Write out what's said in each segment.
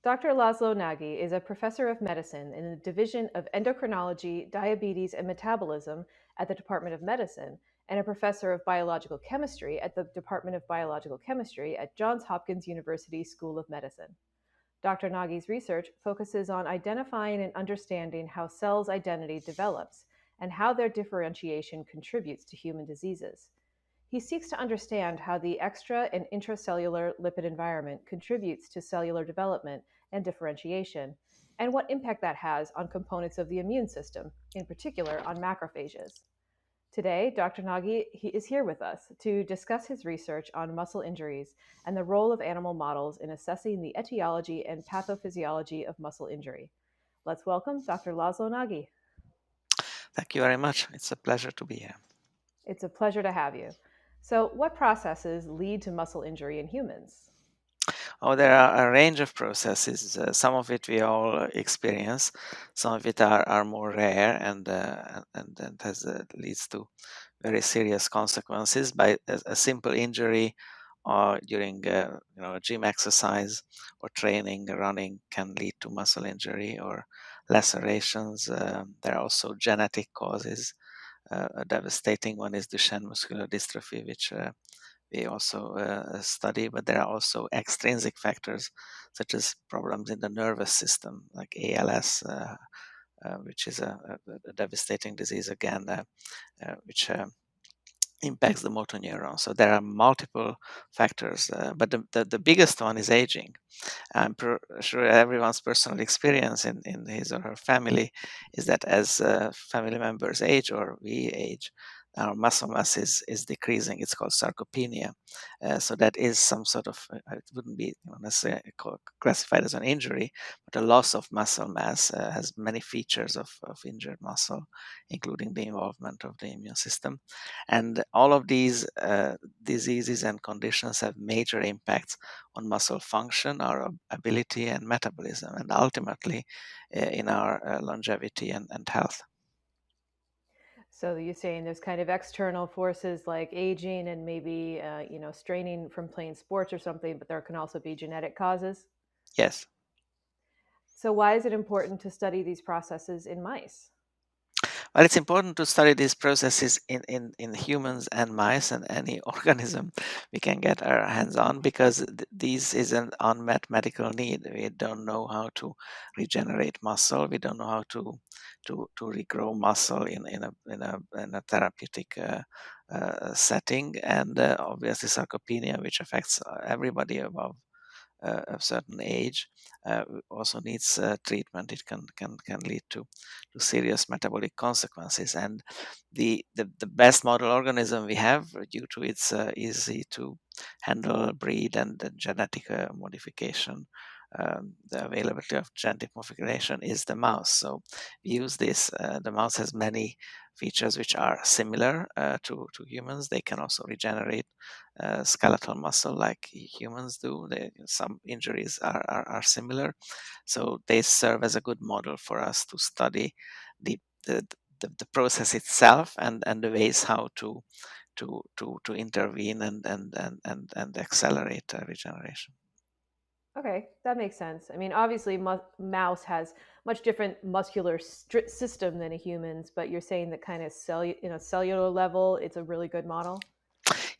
Dr. Laszlo Nagy is a professor of medicine in the Division of Endocrinology, Diabetes, and Metabolism at the Department of Medicine, and a professor of biological chemistry at the Department of Biological Chemistry at Johns Hopkins University School of Medicine. Dr. Nagy's research focuses on identifying and understanding how cells' identity develops and how their differentiation contributes to human diseases. He seeks to understand how the extra and intracellular lipid environment contributes to cellular development and differentiation, and what impact that has on components of the immune system, in particular on macrophages. Today, Dr. Nagy is here with us to discuss his research on muscle injuries and the role of animal models in assessing the etiology and pathophysiology of muscle injury. Let's welcome Dr. Laszlo Nagy. Thank you very much. It's a pleasure to be here. It's a pleasure to have you. So, what processes lead to muscle injury in humans? Oh, there are a range of processes. Some of it we all experience. Some of it are more rare and has leads to very serious consequences. By a simple injury or during a gym exercise or training, running can lead to muscle injury or lacerations. There are also genetic causes. A devastating one is Duchenne muscular dystrophy, which we also study, but there are also extrinsic factors such as problems in the nervous system, like ALS, which is a devastating disease again, which impacts the motor neuron. So there are multiple factors, but the biggest one is aging. I'm sure everyone's personal experience in his or her family is that as family members age or we age, our muscle mass is decreasing. It's called sarcopenia. So that is some sort of, it wouldn't be necessarily classified as an injury, but a loss of muscle mass has many features of injured muscle, including the involvement of the immune system. And all of these diseases and conditions have major impacts on muscle function, our ability and metabolism, and ultimately in our longevity and health. So you're saying there's kind of external forces like aging and maybe straining from playing sports or something, but there can also be genetic causes. Yes. So why is it important to study these processes in mice? Well, it's important to study these processes in humans and mice and any organism we can get our hands on because these is an unmet medical need. We don't know how to regenerate muscle. We don't know how to regrow muscle in a therapeutic setting, and obviously sarcopenia, which affects everybody above a certain age, also needs treatment. It can lead to serious metabolic consequences. And the best model organism we have, due to its easy to handle breed and the genetic modification. The availability of genetic modification is the mouse. So we use this. The mouse has many features which are similar to humans. They can also regenerate skeletal muscle like humans do. Some injuries are similar, so they serve as a good model for us to study the the, the process itself and the ways how to intervene and accelerate regeneration. Okay, that makes sense. I mean, obviously, mouse has much different muscular system than a human's, but you're saying that kind of cellular level, it's a really good model.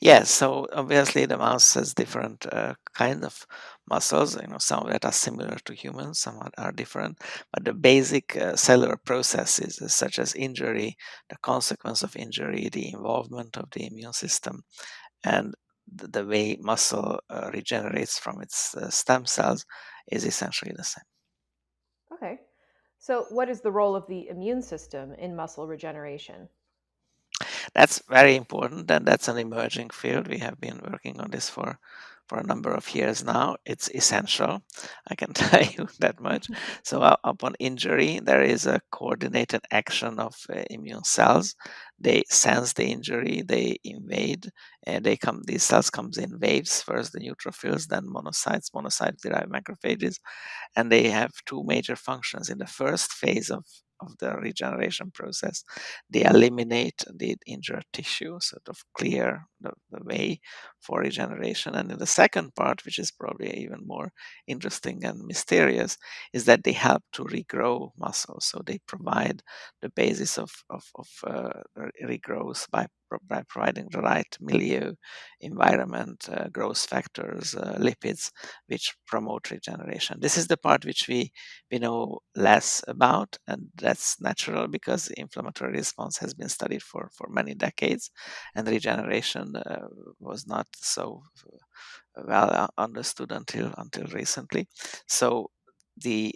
Yes, so obviously the mouse has different kind of muscles. Some that are similar to humans, some are different. But the basic cellular processes, such as injury, the consequence of injury, the involvement of the immune system, and the way muscle regenerates from its stem cells, is essentially the same. Okay. So, what is the role of the immune system in muscle regeneration? That's very important, and that's an emerging field. We have been working on this for a number of years now. It's essential. I can tell you that much. So, upon injury, there is a coordinated action of immune cells. They sense the injury, they invade, and they come. These cells comes in waves. First, the neutrophils, then monocytes, monocyte-derived macrophages, and they have two major functions. In the first phase of the regeneration process, they eliminate the injured tissue, sort of clear the way for regeneration. And in the second part, which is probably even more interesting and mysterious, is that they help to regrow muscle. So they provide the basis of regrowth by providing the right milieu, environment, growth factors, lipids, which promote regeneration. This is the part which we know less about, and that's natural because the inflammatory response has been studied for many decades, and regeneration was not so well understood until recently. So the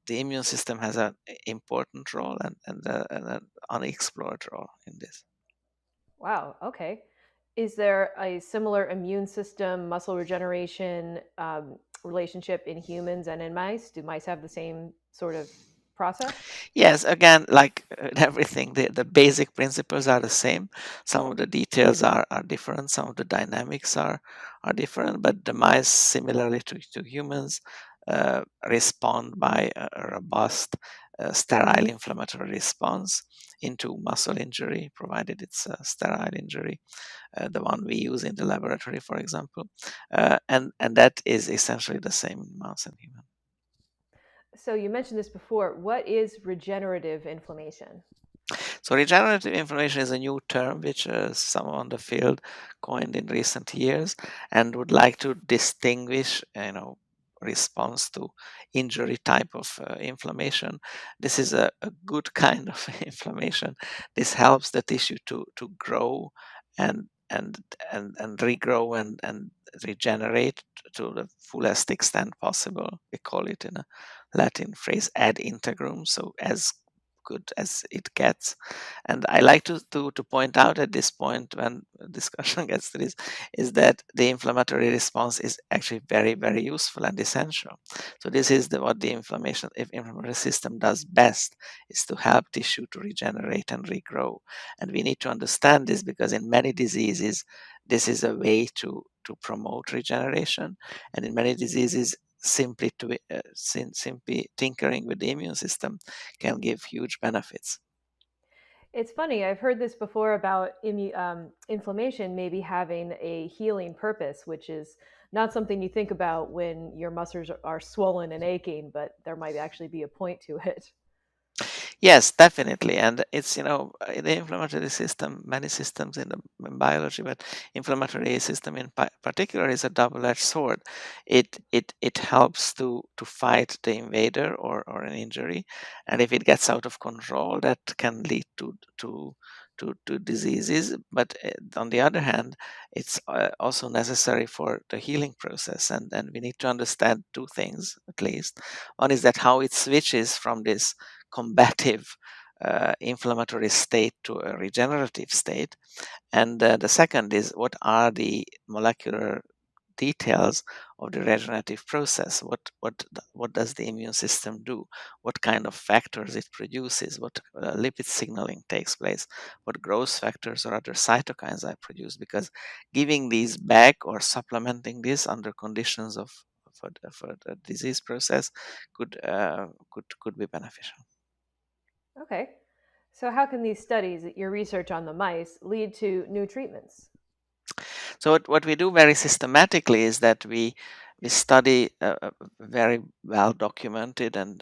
immune system has an important role and an unexplored role in this. Wow. Okay. Is there a similar immune system muscle regeneration relationship in humans and in mice? Do mice have the same sort of process? Yes, again, like everything, the basic principles are the same. Some of the details are different, some of the dynamics are different, but the mice, similarly to humans, respond by a robust, sterile inflammatory response into muscle injury, provided it's a sterile injury, the one we use in the laboratory, for example. And that is essentially the same in mouse and human. So you mentioned this before. What is regenerative inflammation? So regenerative inflammation is a new term which someone on the field coined in recent years, and would like to distinguish, response to injury type of inflammation. This is a good kind of inflammation. This helps the tissue to grow and and regrow and regenerate to the fullest extent possible. We call it in a Latin phrase ad integrum, so as good as it gets. And I like to point out at this point when discussion gets to this, is that the inflammatory response is actually very, very useful and essential. So this is what the inflammatory system does best, is to help tissue to regenerate and regrow. And we need to understand this because in many diseases, this is a way to promote regeneration. And in many diseases, simply tinkering with the immune system can give huge benefits. It's funny. I've heard this before about inflammation maybe having a healing purpose, which is not something you think about when your muscles are swollen and aching, but there might actually be a point to it. Yes, definitely. And it's, the inflammatory system, many systems in biology, but inflammatory system in particular is a double-edged sword. It helps to fight the invader or an injury. And if it gets out of control, that can lead to diseases. But on the other hand, it's also necessary for the healing process. And we need to understand two things, at least. One is that how it switches from this combative inflammatory state to a regenerative state. And the second is, what are the molecular details of the regenerative process? What does the immune system do? What kind of factors it produces? What lipid signaling takes place? What growth factors or other cytokines are produced? Because giving these back or supplementing this under conditions of a disease process could be beneficial. Okay. So, how can these studies, your research on the mice, lead to new treatments? So what we do very systematically is that we study very well documented and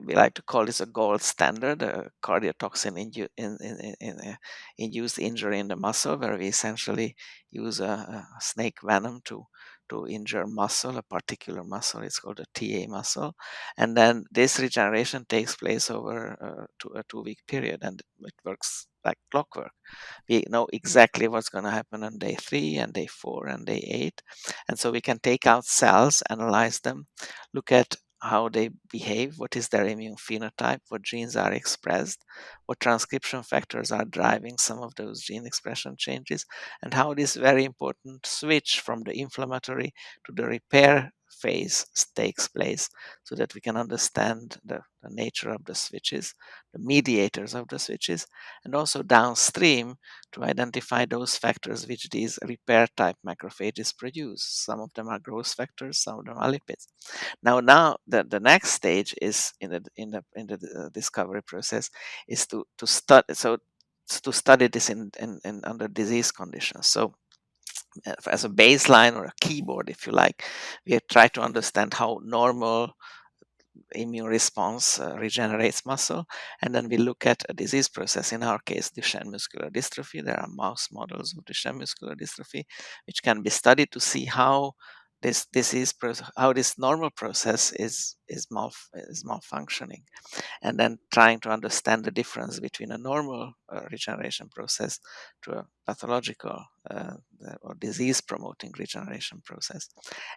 we like to call this a gold standard, cardiotoxin induced injury in the muscle, where we essentially use a snake venom to injure muscle, a particular muscle. It's called a TA muscle, and then this regeneration takes place over a 2 week period, and it works like clockwork. We know exactly what's going to happen on day 3 and day 4 and day 8, and so we can take out cells, analyze them, look at how they behave, what is their immune phenotype, what genes are expressed, what transcription factors are driving some of those gene expression changes, and how this very important switch from the inflammatory to the repair phase takes place, so that we can understand the nature of the switches, the mediators of the switches, and also downstream to identify those factors which these repair type macrophages produce. Some of them are growth factors, some of them are lipids. Now the next stage is in the discovery process is to study. So to study this in under disease conditions. So as a baseline or a keyboard, if you like, we try to understand how normal immune response regenerates muscle, and then we look at a disease process, in our case Duchenne muscular dystrophy. There are mouse models of Duchenne muscular dystrophy which can be studied to see how how this normal process is malfunctioning, and then trying to understand the difference between a normal regeneration process to a pathological or disease promoting regeneration process,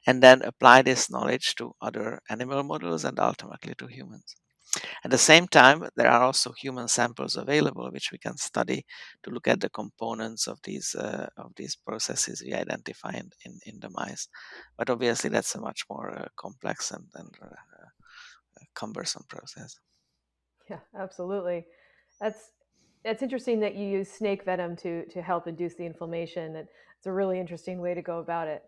and then apply this knowledge to other animal models and ultimately to humans. At the same time, there are also human samples available which we can study to look at the components of these processes we identify in the mice. But obviously, that's a much more complex and cumbersome process. Yeah, absolutely. That's that's interesting that you use snake venom to help induce the inflammation. It's a really interesting way to go about it.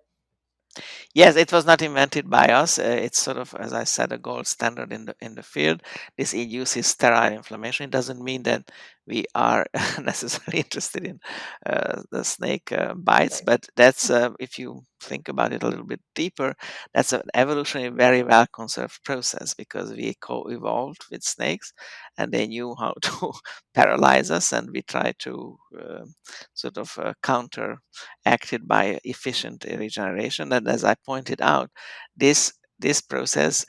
Yes, it was not invented by us. It's sort of, as I said, a gold standard in the field. This induces sterile inflammation. It doesn't mean that we are necessarily interested in the snake bites, Right. but that's if you think about it a little bit deeper, that's an evolutionary, very well conserved process because we co-evolved with snakes, and they knew how to paralyze us, and we try to sort of counteracted by efficient regeneration. And as I pointed out, this process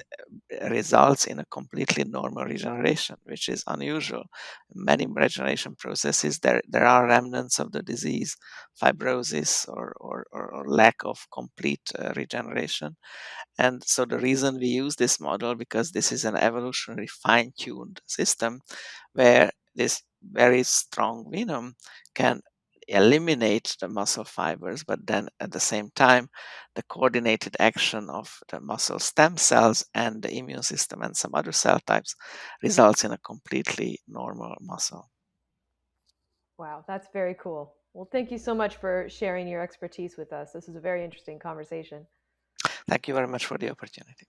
results in a completely normal regeneration, which is unusual. In many regeneration processes, there are remnants of the disease, fibrosis, or lack of complete regeneration. And so the reason we use this model, because this is an evolutionary fine-tuned system where this very strong venom can eliminate the muscle fibers, but then at the same time, the coordinated action of the muscle stem cells and the immune system and some other cell types results in a completely normal muscle. Wow, that's very cool. Well, thank you so much for sharing your expertise with us. This is a very interesting conversation. Thank you very much for the opportunity.